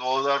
2000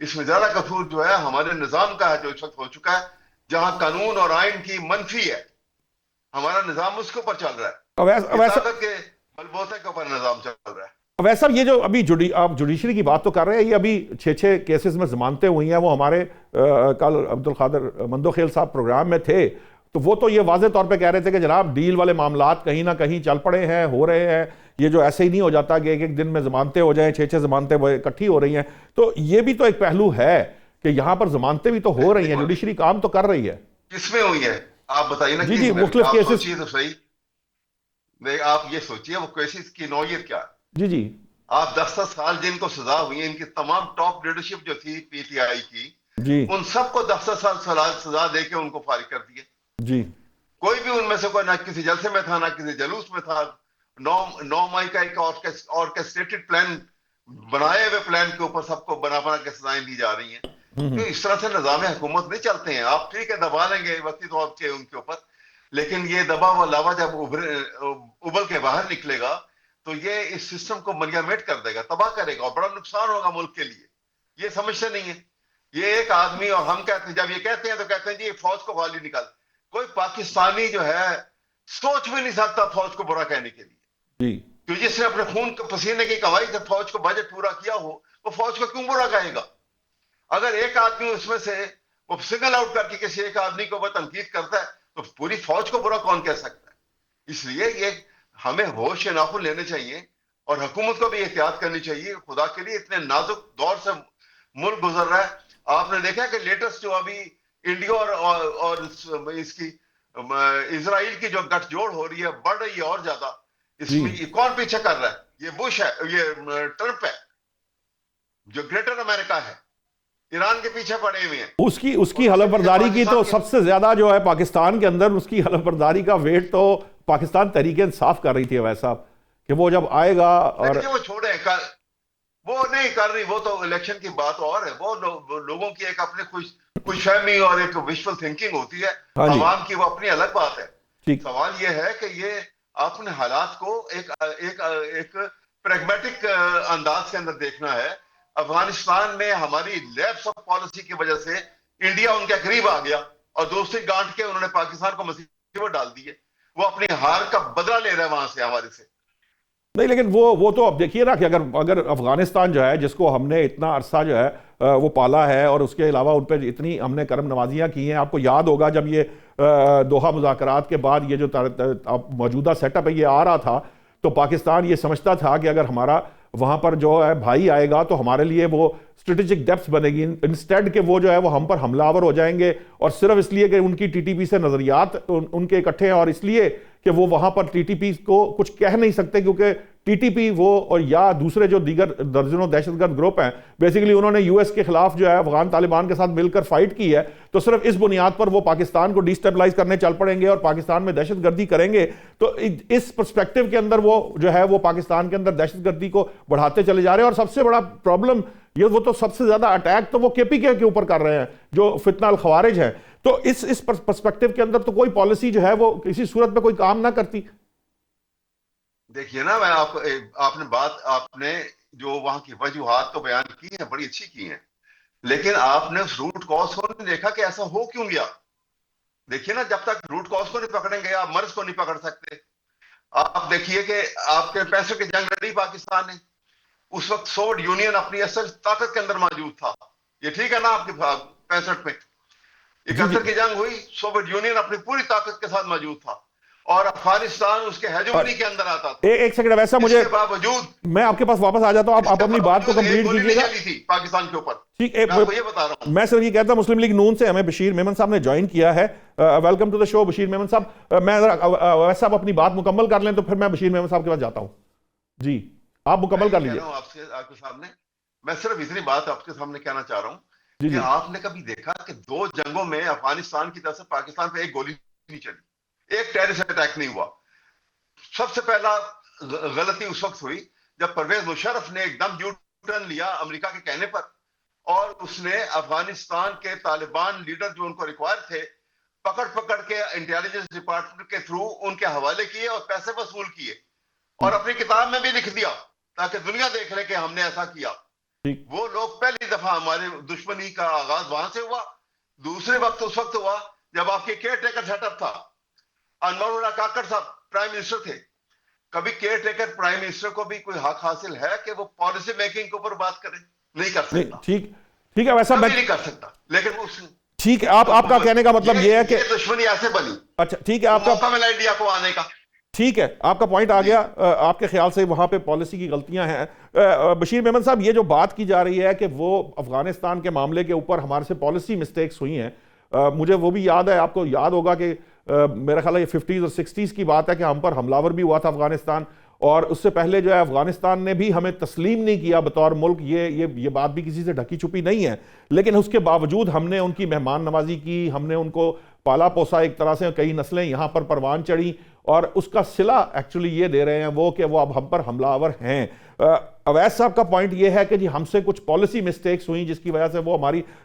اس میں زیادہ قصور جو ہے ہمارے نظام کا ہے جو اس وقت ہو چکا ہے, جہاں قانون اور آئین کی منفی ہے. ہمارا نظام اس کے اوپر چل رہا ہے, یہ طاقت کے بلبوتے کے اوپر نظام چل رہا ہے. ویسا یہ جو ابھی آپ جوڈیشری کی بات تو کر رہے ہیں, یہ ابھی 6 کیسز میں ضمانتیں ہوئی ہیں, وہ ہمارے کل عبدالقادر مندوخیل صاحب پروگرام میں تھے, تو وہ تو یہ واضح طور پہ کہہ رہے تھے کہ جناب ڈیل والے معاملات کہیں نہ کہیں چل پڑے ہیں, ہو رہے ہیں, یہ جو ایسے ہی نہیں ہو جاتا کہ ایک دن میں ضمانتیں ہو جائیں, 6 ضمانتیں اکٹھی ہو رہی ہیں. تو یہ بھی تو ایک پہلو ہے کہ یہاں پر ضمانتیں بھی تو ہو رہی ہیں, جوڈیشری کام تو کر رہی ہے. کس میں ہوئی ہے آپ بتائیے نا. جی مختلف کیسز. سوچیے تو صحیح, آپ یہ سوچیے وہ کیسز کی نوعیت کیا ہے. جی آپ 10 سال جن کو سزا ہوئی ہے, ان کی تمام ٹاپ لیڈرشپ جو تھی پی ٹی آئی کی, جی ان سب کو 10 سال سزا دے کے ان کو فارغ کر دیے. جی کوئی بھی ان میں سے کوئی نہ کسی جلسے میں تھا, نہ کسی جلوس میں تھا. 9 مئی کا ایک آرکیسٹریٹڈ پلان, بنائے ہوئے پلان کے اوپر سب کو بنا بنا کے سزائیں دی جا رہی ہیں. تو اس طرح سے نظام حکومت نہیں چلتے ہیں. آپ ٹھیک ہے دبا لیں گے وقتی طور پہ ان کے اوپر, لیکن یہ دبا و لاوا جب ابل کے باہر نکلے گا تو یہ اس سسٹم کو منیامیٹ کر دے گا, تباہ کرے گا, اور بڑا نقصان ہوگا ملک کے لیے. یہ سمجھتے نہیں ہیں. یہ ایک آدمی, اور ہم کہتے ہیں, جب یہ کہتے ہیں تو کہتے ہیں جی فوج کو خالی نکال. کوئی پاکستانی جو ہے سوچ بھی نہیں سکتا فوج کو برا کہنے کے لیے. جی کہ جس نے اپنے خون پسینے کی کمائی سے فوج کو بجٹ پورا کیا ہو, وہ فوج کو کیوں برا کہے گا؟ اگر ایک آدمی اس میں سے وہ سنگل آؤٹ کر کے کسی ایک آدمی کو وہ تنقید کرتا ہے تو پوری فوج کو برا کون کہہ سکتا ہے؟ اس لیے یہ ہمیں ہوش ناخن لینے چاہیے, اور حکومت کو بھی احتیاط کرنی چاہیے. خدا کے لیے اتنے نازک دور سے ملک گزر رہا ہے. آپ نے دیکھا کہ لیٹسٹ جو ابھی انڈیا اور اس کی اسرائیل کی جو گٹھ جوڑ ہو رہی ہے, بڑھ رہی ہے اور زیادہ. اس میں یہ کون پیچھے کر رہا ہے؟ یہ بش ہے, یہ ٹرمپ ہے جو گریٹر امریکہ ہے. ایران کے پیچھے پڑے ہوئے ہیں. اس کی حلف برداری کی تو سب سے زیادہ جو ہے پاکستان کے اندر, اس کی حلف برداری کا ویٹ تو پاکستان تحریک انصاف کر رہی تھی اویس صاحب, کہ وہ جب آئے گا. اور وہ چھوڑیں, وہ نہیں کر رہی, وہ تو الیکشن کی بات اور ہے. وہ لوگوں کی ایک اپنے خوش فہمی اور ایک وشفل تھنکنگ ہوتی ہے, عوام کی وہ اپنی الگ بات ہے. سوال یہ ہے کہ یہ اپنے حالات کو ایک پریگمیٹک انداز کے اندر دیکھنا ہے. افغانستان میں ہماری لیپس آف پالیسی کی وجہ سے انڈیا ان کے قریب آ گیا, اور دوسری گانٹ کے انہوں نے پاکستان کو مصیبت ڈال دی ہے. وہ اپنی ہار کا بدلہ لے رہا ہے وہاں سے, ہمارے سے. نہیں, لیکن وہ تو اب دیکھیے نا کہ اگر افغانستان جو ہے, جس کو ہم نے اتنا عرصہ جو ہے وہ پالا ہے, اور اس کے علاوہ ان پہ اتنی ہم نے کرم نوازیاں کی ہیں. آپ کو یاد ہوگا جب یہ دوحہ مذاکرات کے بعد یہ جو موجودہ سیٹ اپ ہے یہ آ رہا تھا, تو پاکستان یہ سمجھتا تھا کہ اگر ہمارا وہاں پر جو ہے بھائی آئے گا تو ہمارے لیے وہ اسٹریٹجک ڈیپتھ بنے گی, انسٹیڈ کہ وہ جو ہے وہ ہم پر حملہ آور ہو جائیں گے, اور صرف اس لیے کہ ان کی ٹی ٹی پی سے نظریات ان کے اکٹھے ہیں, اور اس لیے کہ وہ وہاں پر ٹی ٹی پی کو کچھ کہہ نہیں سکتے, کیونکہ ٹی ٹی پی وہ اور یا دوسرے جو دیگر درجنوں دہشت گرد گروپ ہیں, بیسیکلی انہوں نے یو ایس کے خلاف جو ہے افغان طالبان کے ساتھ مل کر فائٹ کی ہے, تو صرف اس بنیاد پر وہ پاکستان کو ڈی سٹیبلائز کرنے چل پڑیں گے اور پاکستان میں دہشت گردی کریں گے. تو اس پرسپیکٹو کے اندر وہ جو ہے وہ پاکستان کے اندر دہشت گردی کو بڑھاتے چلے جا رہے ہیں. اور سب سے بڑا پرابلم یہ, وہ تو سب سے زیادہ اٹیک تو وہ کے پی کے اوپر کر رہے ہیں جو فتنہ الخوارج ہیں. تو اس پرسپیکٹو کے اندر تو کوئی پالیسی جو ہے وہ کسی صورت میں کوئی کام نہ کرتی. دیکھیے نا, آپ نے جو وہاں کی وجوہات تو بیان کی ہیں, بڑی اچھی کی ہیں, لیکن آپ نے اس روٹ کاز کو نہیں دیکھا کہ ایسا ہو کیوں گیا. دیکھیے نا, جب تک روٹ کاز کو نہیں پکڑیں گے آپ مرض کو نہیں پکڑ سکتے. آپ دیکھیے کہ آپ کے پیسوں کی جنگ لڑی پاکستان نے, اس وقت سوویت یونین اپنی اصل طاقت کے اندر موجود تھا. یہ ٹھیک ہے نا, آپ کے 65 میں 71 کی جنگ ہوئی, سوویت یونین اپنی پوری طاقت کے ساتھ موجود تھا, اور افغانستان اس کے ہیجمونی کے اندر آتا تھا. ایک سیکنڈ, ویسا مجھے باوجود میں آپ کے پاس واپس آ جاتا ہوں, آپ اپنی بات کو کمپلیٹ کیجیے گا. پاکستان کے اوپر ٹھیک, میں آپ کو یہ بتا رہا ہوں. میں صرف یہ کہتا ہوں مسلم لیگ نون سے ہمیں بشیر میمن صاحب نے جوائن کیا ہے. ویلکم ٹو دا شو بشیر میمن صاحب. میں ویسا آپ اپنی بات مکمل کر لیں تو پھر میں بشیر میمن صاحب کے پاس جاتا ہوں. جی آپ مکمل کر لیجیے. آپ کے سامنے میں صرف اتنی بات آپ کے سامنے کہنا چاہ رہا ہوں کہ آپ نے کبھی دیکھا کہ 2 جنگوں میں افغانستان کی طرف سے پاکستان پہ ایک گولی نہیں چلی, ایک ٹیررسٹ اٹیک نہیں ہوا. سب سے پہلا غلطی اس وقت ہوئی جب پرویز مشرف نے ایک دم یو ٹرن لیا امریکہ کے کہنے پر, اور اس نے افغانستان کے طالبان لیڈر جو ان کو ریکوائر تھے پکڑ کے انٹیلیجنس ڈپارٹمنٹ کے تھرو ان کے حوالے کیے اور پیسے وصول کیے, اور اپنی کتاب میں بھی لکھ دیا تاکہ دنیا دیکھ لے کہ ہم نے ایسا کیا. وہ لوگ پہلی دفعہ ہمارے دشمنی کا آغاز وہاں سے ہوا. دوسرے وقت اس وقت ہوا جب آپ کے کیئر ٹیکر سیٹ اپ تھا. انور اللہ کاکڑ صاحب پرائم منسٹر تھے. کبھی کیئر ٹیکر پرائم منسٹر کو بھی کوئی حق حاصل ہے کہ وہ پالیسی میکنگ کے اوپر بات کرے؟ نہیں کر سکتا. ٹھیک ہے ویسا کبھی نہیں کر سکتا. لیکن اس ٹھیک ہے آپ کا کہنے کا مطلب یہ ہے کہ یہ دشمنی ایسے بنی. اچھا ٹھیک ہے آپ کا موقع ملا انڈیا کو آنے کا. ٹھیک ہے آپ کا پوائنٹ آ گیا. آپ کے خیال سے وہاں پہ پالیسی کی غلطیاں ہیں. بشیر میمن صاحب یہ جو بات کی جا رہی ہے کہ وہ افغانستان کے معاملے کے اوپر ہمارے سے پالیسی مسٹیکس ہوئی ہیں, مجھے وہ بھی یاد ہے, آپ کو یاد ہوگا کہ میرا خیال ہے یہ 50s اور 60s کی بات ہے کہ ہم پر حملہ آور بھی ہوا تھا افغانستان, اور اس سے پہلے جو ہے افغانستان نے بھی ہمیں تسلیم نہیں کیا بطور ملک. یہ بات بھی کسی سے ڈھکی چھپی نہیں ہے, لیکن اس کے باوجود ہم نے ان کی مہمان نوازی کی, ہم نے ان کو پالا پوسا ایک طرح سے, کئی نسلیں یہاں پر پروان چڑھی, اور اس کا صلہ ایکچولی یہ دے رہے ہیں وہ کہ وہ اب ہم پر حملہ آور ہیں. اویس صاحب کا پوائنٹ یہ ہے کہ جی ہم سے کچھ پالیسی مسٹیکس ہوئیں جس کی وجہ سے وہ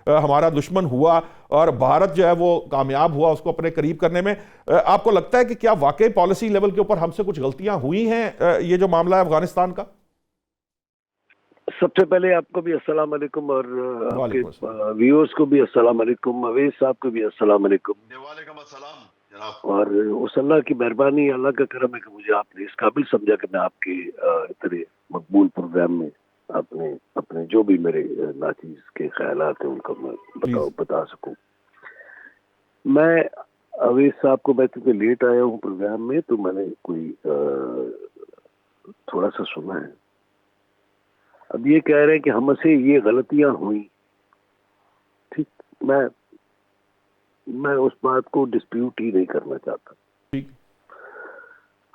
ہمارا دشمن ہوا اور بھارت جو ہے وہ کامیاب ہوا اس کو اپنے قریب کرنے میں. آپ کو لگتا ہے کہ کیا واقعی پالیسی لیول کے اوپر ہم سے کچھ غلطیاں ہوئی ہیں یہ جو معاملہ ہے افغانستان کا؟ سب سے پہلے آپ کو بھی السلام علیکم, اور آپ کے ویورز کو بھی السلام علیکم, اویس صاحب کو بھی السلام علیکم. وعلیکم السلام جناب. اور اس اللہ کی مہربانی, اللہ کا کرم ہے کہ مجھے آپ نے اس قابل سمجھا کہ میں آپ کے اتنے مقبول پروگرام میں اپنے جو بھی میرے ناچیز کے خیالات ہیں ان کو میں بتا سکوں. میں اویس صاحب کو, میں چونکہ لیٹ آیا ہوں پروگرام میں تو میں نے کوئی تھوڑا سا سنا ہے. اب یہ کہہ رہے ہیں کہ ہم سے یہ غلطیاں ہوئیں, ٹھیک, میں اس بات کو ڈسپیوٹ ہی نہیں کرنا چاہتا.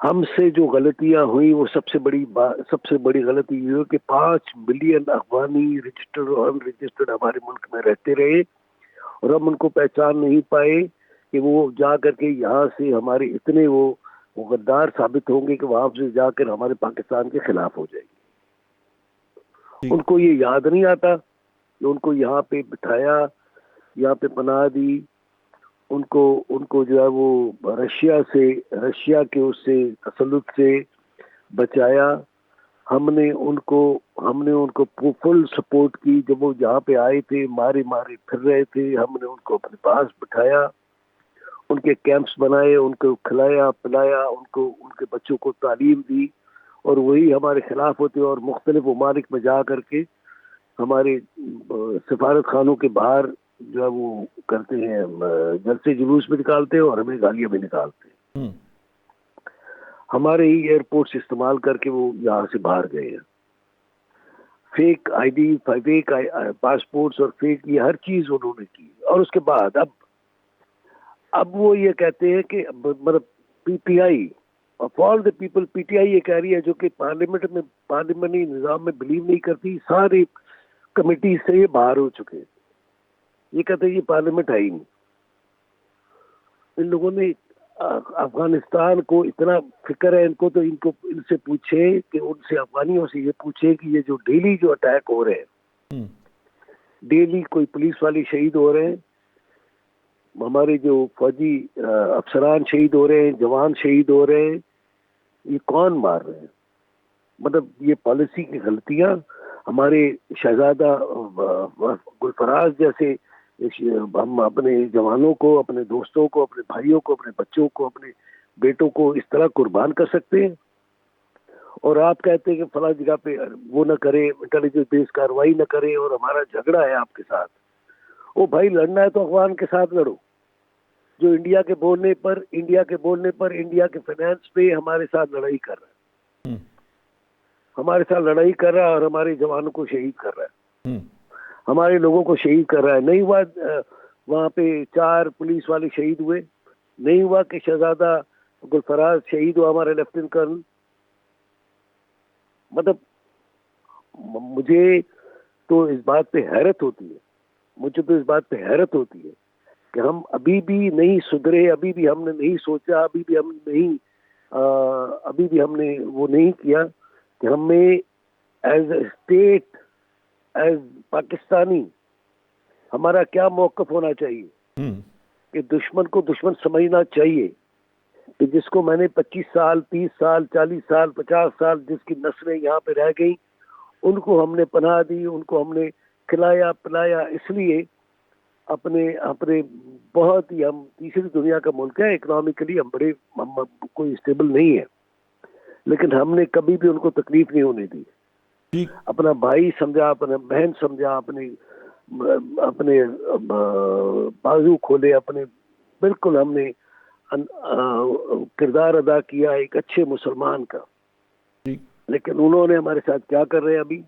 ہم سے جو غلطیاں ہوئیں وہ سب سے بڑی غلطی یہ ہے کہ 5 ملین افغانی رجسٹرڈ اور ان رجسٹرڈ ہمارے ملک میں رہتے رہے, اور ہم ان کو پہچان نہیں پائے کہ وہ جا کر کے یہاں سے ہمارے اتنے وہ غدار ثابت ہوں گے کہ وہاں سے جا کر ہمارے پاکستان کے خلاف ہو جائیں گے. ان کو یہ یاد نہیں آتا کہ ان کو یہاں پہ بٹھایا, یہاں پہ پناہ دی, ان کو جو ہے وہ رشیا کے اس سے تسلط سے بچایا. ہم نے ان کو فل سپورٹ کی. جب وہ یہاں پہ آئے تھے مارے پھر رہے تھے, ہم نے ان کو اپنے پاس بٹھایا, ان کے کیمپس بنائے, ان کو کھلایا پلایا, ان کے بچوں کو تعلیم دی, اور وہی ہمارے خلاف ہوتے اور مختلف ممالک میں جا کر کے ہمارے سفارت خانوں کے باہر جو ہے وہ کرتے ہیں, جلسے جلوس بھی نکالتے ہیں اور ہمیں گالیاں بھی نکالتے ہیں. ہمارے ہی ایئرپورٹس استعمال کر کے وہ یہاں سے باہر گئے ہیں. Fake I D, fake passports اور فیک یہ ہر چیز انہوں نے کی. اور اس کے بعد اب وہ یہ کہتے ہیں کہ مطلب P T I of all the people, P T I یہ کہہ رہی ہے جو کہ پارلیمنٹری نظام میں بلیو نہیں کرتی, ساری کمیٹی سے یہ باہر ہو چکے ہیں. یہ کہتے ہیں یہ پارلیمنٹ ہے ہی نہیں. ان لوگوں نے افغانستان کو اتنا فکر ہے ان کو, تو ان سے پوچھے کہ ان سے افغانیوں سے یہ پوچھے کہ یہ جو ڈیلی جو اٹیک ہو رہے ہیں, ڈیلی کوئی پولیس والے شہید ہو رہے ہیں, ہمارے جو فوجی افسران شہید ہو رہے ہیں, جوان شہید ہو رہے ہیں, یہ کون مار رہے ہیں؟ مطلب یہ پالیسی کی غلطیاں. ہمارے شہزادہ گلفراز جیسے ہم اپنے جوانوں کو, اپنے دوستوں کو, اپنے بھائیوں کو, اپنے بچوں کو, اپنے بیٹوں کو اس طرح قربان کر سکتے ہیں, اور آپ کہتے ہیں کہ فلاں جگہ پہ وہ نہ کرے, انٹیلیجنس بیس کارروائی نہ کرے, اور ہمارا جھگڑا ہے آپ کے ساتھ. وہ بھائی لڑنا ہے تو افغان کے ساتھ لڑو, جو انڈیا کے بولنے پر انڈیا کے فائنانس پہ ہمارے ساتھ لڑائی کر رہا ہے, اور ہمارے جوانوں کو شہید کر رہا ہے, ہمارے لوگوں کو شہید کر رہا ہے. نہیں ہوا وہاں پہ 4 پولیس والے شہید ہوئے, نہیں ہوا کہ شہزادہ گلفراز شہید ہوا, ہمارے لیفٹیننٹ کرنل. مطلب مجھے تو اس بات پہ حیرت ہوتی ہے کہ ہم ابھی بھی نہیں سدھرے, ابھی بھی ہم نے نہیں سوچا, ابھی بھی ہم نے وہ نہیں کیا کہ ہمیں as a state, as Pakistani ہمارا کیا موقف ہونا چاہیے. کہ دشمن کو دشمن سمجھنا چاہیے, کہ جس کو میں نے 25 سال 30 سال 40 سال 50 سال جس کی نسلیں یہاں پہ رہ گئیں, ان کو ہم نے پناہ دی, ان کو ہم نے کھلایا پلایا, اس لیے اپنے بہت ہی, ہم تیسری دنیا کا ملک ہے, اکنامکلی ہم کوئی اسٹیبل نہیں ہے, لیکن ہم نے کبھی بھی ان کو تکلیف نہیں ہونے دی. اپنا بھائی سمجھا, اپنا بہن سمجھا, اپنے بازو کھولے, بالکل ہم نے کردار ادا کیا ایک اچھے مسلمان کا. لیکن انہوں نے ہمارے ساتھ کیا کر رہے ہیں ابھی,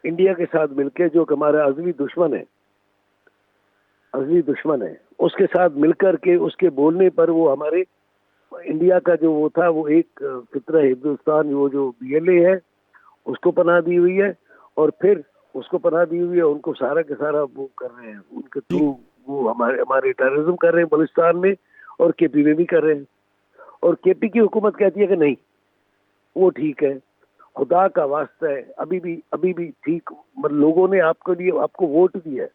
انڈیا کے ساتھ مل کے, جو کہ ہمارا عزوی دشمن ہے, اس کے ساتھ مل کر کے اس کے بولنے پر وہ ہمارے انڈیا کا جو وہ تھا, وہ ایک فطرہ ہندوستان, وہ جو BLA ہے اس کو پناہ دی ہوئی ہے, اور پھر اس کو پناہ دی ہوئی ہے, ان کو سارا کے سارا وہ کر رہے ہیں, ان کے تھرو وہ ہمارے ٹیررزم کر رہے ہیں بلوچستان میں, اور KP میں بھی کر رہے ہیں. اور KP کی حکومت کہتی ہے کہ نہیں وہ ٹھیک ہے, خدا کا واسطہ ہے, ابھی بھی ٹھیک, لوگوں نے آپ کو ووٹ دیا ہے,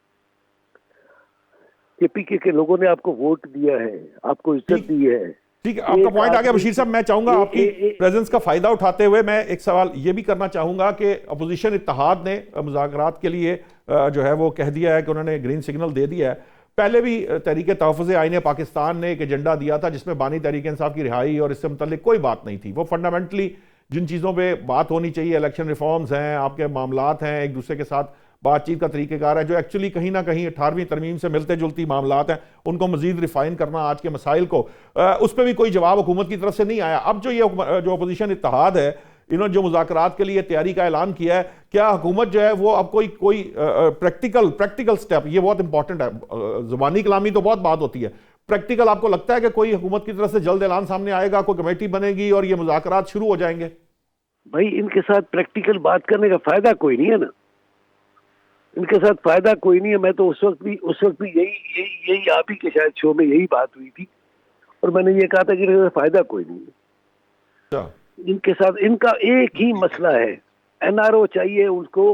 KP کے لوگوں نے آپ کو ووٹ دیا ہے, آپ کو عزت دی ہے. ٹھیک ہے, آپ کا پوائنٹ آ گیا بشیر صاحب. میں چاہوں گا آپ کی پریزنس کا فائدہ اٹھاتے ہوئے میں ایک سوال یہ بھی کرنا چاہوں گا کہ اپوزیشن اتحاد نے مذاکرات کے لیے جو ہے وہ کہہ دیا ہے کہ انہوں نے گرین سگنل دے دیا ہے. پہلے بھی تحریک تحفظ آئین پاکستان نے ایک ایجنڈا دیا تھا جس میں بانی تحریک انصاف کی رہائی اور اس سے متعلق کوئی بات نہیں تھی. وہ فنڈامنٹلی جن چیزوں پہ بات ہونی چاہیے, الیکشن ریفارمز ہیں, آپ کے معاملات ہیں, ایک دوسرے کے ساتھ بات چیت کا طریقہ کار ہے, جو ایکچولی کہیں نہ کہیں 18ویں ترمیم سے ملتے جلتی معاملات ہیں, ان کو مزید ریفائن کرنا آج کے مسائل کو, اس پہ بھی کوئی جواب حکومت کی طرف سے نہیں آیا. اب جو اپوزیشن اتحاد ہے, انہوں نے جو مذاکرات کے لیے تیاری کا اعلان کیا ہے, کیا حکومت جو ہے وہ اب کوئی پریکٹیکل سٹیپ, یہ بہت امپورٹنٹ ہے, زبانی کلامی تو بہت بات ہوتی ہے, پریکٹیکل آپ کو لگتا ہے کہ کوئی حکومت کی طرف سے جلد اعلان سامنے آئے گا, کوئی کمیٹی بنے گی اور یہ مذاکرات شروع ہو جائیں گے؟ بھائی ان کے ساتھ پریکٹیکل بات کرنے کا فائدہ کوئی نہیں ہے نا, ان کے ساتھ فائدہ کوئی نہیں ہے. میں تو اس وقت بھی یہی آپ ہی کے شاید شو میں یہی بات ہوئی تھی, اور میں نے یہ کہا تھا کہ ان کے ساتھ فائدہ کوئی نہیں ہے. ان کے ساتھ ان کا ایک ہی مسئلہ ہے, NRO چاہیے ان کو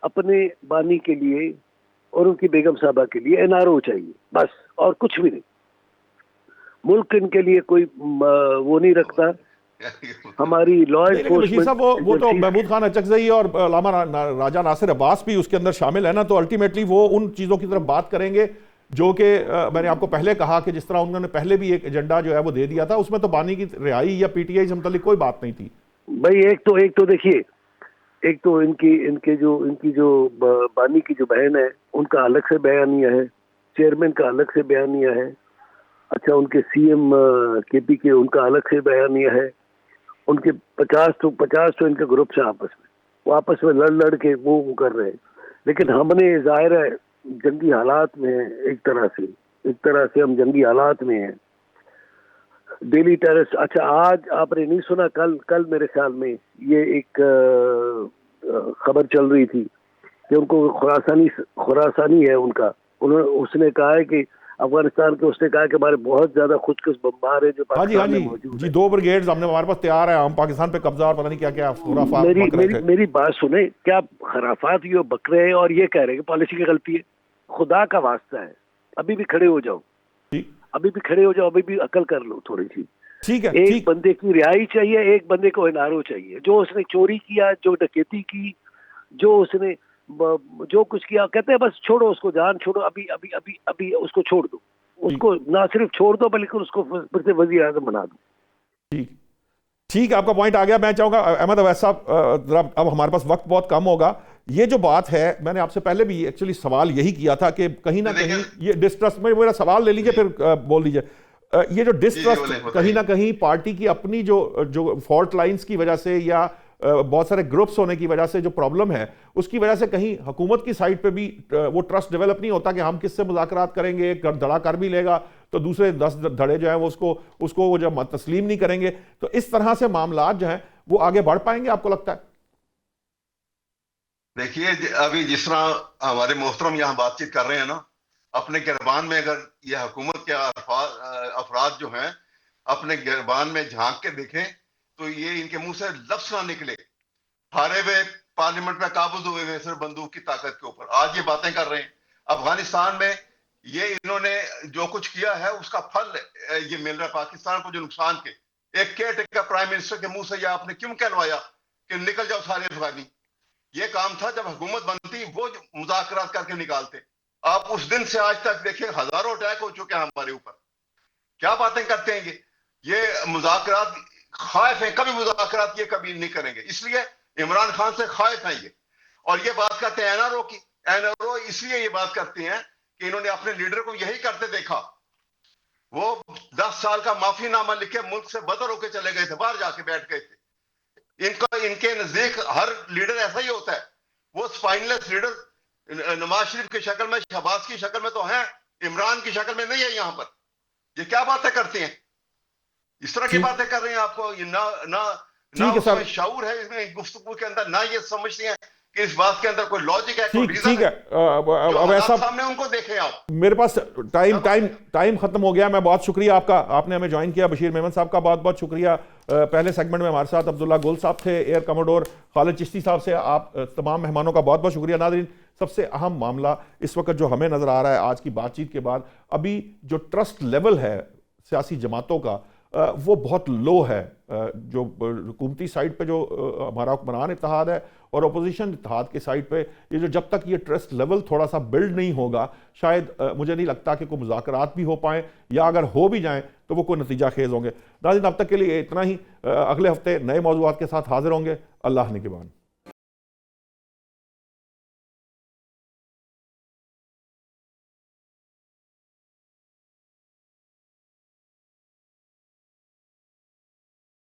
اپنے بانی کے لیے اور ان کی بیگم صاحبہ کے لیے, NRO چاہیے بس, اور کچھ بھی نہیں. ملک ان کے لیے کوئی وہ نہیں رکھتا. ہماری لا انفورسمنٹ, وہ تو محمود خان اچکزئی اور علامہ راجہ ناصر عباس بھی اس کے اندر شامل ہے نا, تو الٹیمیٹلی وہ ان چیزوں کی طرف بات کریں گے جو کہ میں نے آپ کو پہلے کہا کہ جس طرح انہوں نے پہلے بھی ایک ایجنڈا جو ہے وہ دے دیا تھا, اس میں تو بانی کی رہائی یا PTI سے متعلق کوئی بات نہیں تھی. بھائی ایک تو دیکھیے, ایک تو ان کی جو بانی کی جو بہن ہے ان کا الگ سے بیانیہ ہے, چیئرمین کا الگ سے بیانیہ ہے, اچھا ان کے CM KP کے ان کا الگ سے بیانیہ ہے, ان کے 50 تو ان کے گروپ سے وہ آپس میں لڑ کے وہ کر رہے ہیں. لیکن ہم نے ظاہر ہے جنگی حالات میں ہیں, ایک طرح سے ہم جنگی حالات میں ہیں. ڈیلی ٹیررسٹ, اچھا آج آپ نے نہیں سنا, کل میرے خیال میں یہ ایک خبر چل رہی تھی کہ ان کو خراسانی ہے ان کا, اس نے کہا ہے کہ افغانستان کے, اس نے کہا کہ ہمارے بہت زیادہ خودکش بمبار ہے جو پاکستان میں موجود ہیں. 2 بریگیڈز ہمارے پاس تیار ہے, ہم پاکستان پہ قبضہ اور پتہ نہیں کیا کیا خرافات. میری بات سنیں, کیا خرافات یہ بک رہے ہیں اور یہ کہہ رہے ہیں کہ پالیسی کی غلطی ہے؟ خدا کا واسطہ ہے, ابھی بھی کھڑے ہو جاؤ, ابھی بھی عقل کر لو تھوڑی سی. ٹھیک ہے, ایک بندے کی رہائی چاہیے, ایک بندے کو NRO چاہیے. جو اس نے چوری کیا, جو ڈکیتی کی, جو اس نے جو کچھ کیا, کہتے ہیں بس چھوڑو اس کو, جان چھوڑو, ابھی اس کو چھوڑ دو, اس کو نہ صرف چھوڑ دو بلکہ اس کو پھر سے وزیر اعظم بنا دو. ٹھیک ہے, آپ کا پوائنٹ آ گیا. میں چاہوں گا احمد اویس صاحب, اب ہمارے پاس وقت بہت کم ہوگا. یہ جو بات ہے, میں نے آپ سے پہلے بھی ایکچولی سوال یہی کیا تھا کہ کہیں نہ کہیں یہ ڈسٹرسٹ, میں میرا سوال لے لیجئے پھر بول دیجئے, یہ جو ڈسٹرسٹ کہیں نہ کہیں پارٹی کی اپنی جو فالٹ لائنز کی وجہ سے یا بہت سارے گروپس ہونے کی وجہ سے جو پرابلم ہے, اس کی وجہ سے کہیں حکومت کی سائٹ پہ بھی وہ ٹرسٹ ڈیولپ نہیں ہوتا کہ ہم کس سے مذاکرات کریں گے, ایک دھڑا کر بھی لے گا تو دوسرے 10 دھڑے جو ہیں وہ اس کو وہ جب تسلیم نہیں کریں گے, تو اس طرح سے معاملات جو ہیں وہ آگے بڑھ پائیں گے, آپ کو لگتا ہے؟ دیکھیے ابھی جس طرح ہمارے محترم یہاں بات چیت کر رہے ہیں نا, اپنے گربان میں اگر یہ حکومت کے افراد جو ہیں اپنے گربان میں جھانک کے دیکھیں تو یہ ان کے منہ سے لفظ نہ نکلے. ہارے ہوئے پارلیمنٹ میں قابض ہوئے ہوئے صرف بندوق کی طاقت کے اوپر آج یہ باتیں کر رہے ہیں. افغانستان میں یہ انہوں نے جو کچھ کیا ہے اس کا پھل یہ مل رہا ہے پاکستان کو, جو نقصان کے. ایک کیئر ٹیکر پرائم منسٹر کے منہ سے یہ آپ نے کیوں کہلوایا کہ نکل جاؤ سارے افغانی؟ یہ کام تھا جب حکومت بنتی وہ مذاکرات کر کے نکالتے. آپ اس دن سے آج تک دیکھیں ہزاروں اٹیک ہو چکے ہیں ہمارے اوپر. کیا باتیں کرتے ہیں یہ مذاکرات خائف ہیں, کبھی مذاکرات یہ کبھی نہیں کریں گے. اس لیے عمران خان سے خائف ہیں یہ. اور یہ بات کرتے ہیں NRO کی, NRO اس لیے یہ بات کرتے ہیں کہ انہوں نے اپنے لیڈر کو یہی کرتے دیکھا. وہ 10 سال کا معافی نامہ لکھ کے ملک سے بدر ہو کے چلے گئے تھے, باہر جا کے بیٹھ گئے تھے. ان کے نزدیک ہر لیڈر ایسا ہی ہوتا ہے. وہ سپائنلیس لیڈر نواز شریف کی شکل میں, شہباز کی شکل میں تو ہیں, عمران کی شکل میں نہیں ہے یہاں پر. یہ کیا باتیں کرتے ہیں, اس طرح کی باتیں کر رہے ہیں. آپ کو نہ شعور ہے اس میں گفتگو کے اندر, نہ یہ سمجھتے ہیں کہ اس بات کے اندر کوئی لاجک ہے, کوئی ریزن ہے. اب ایسا سامنے ان کو دیکھیں آپ. میرے پاس ٹائم ختم ہو گیا. میں بہت شکریہ آپ کا, آپ نے ہمیں جوائن کیا. بشیر میمن صاحب کا بہت بہت شکریہ. پہلے سیگمنٹ میں ہمارے ساتھ عبداللہ گول صاحب تھے, ایئر کموڈور خالد چشتی صاحب سے آپ تمام مہمانوں کا بہت بہت شکریہ. ناظرین, سب سے اہم معاملہ اس وقت جو ہمیں نظر آ رہا ہے آج کی بات چیت کے بعد, ابھی جو ٹرسٹ لیول ہے سیاسی جماعتوں کا وہ بہت لو ہے. جو حکومتی سائٹ پہ جو ہمارا حکمران اتحاد ہے اور اپوزیشن اتحاد کے سائٹ پہ یہ جو جب تک یہ ٹرسٹ لیول تھوڑا سا بلڈ نہیں ہوگا, شاید مجھے نہیں لگتا کہ کوئی مذاکرات بھی ہو پائیں, یا اگر ہو بھی جائیں تو وہ کوئی نتیجہ خیز ہوں گے. ناظرین, اب تک کے لیے اتنا ہی. اگلے ہفتے نئے موضوعات کے ساتھ حاضر ہوں گے. اللہ نگہبان.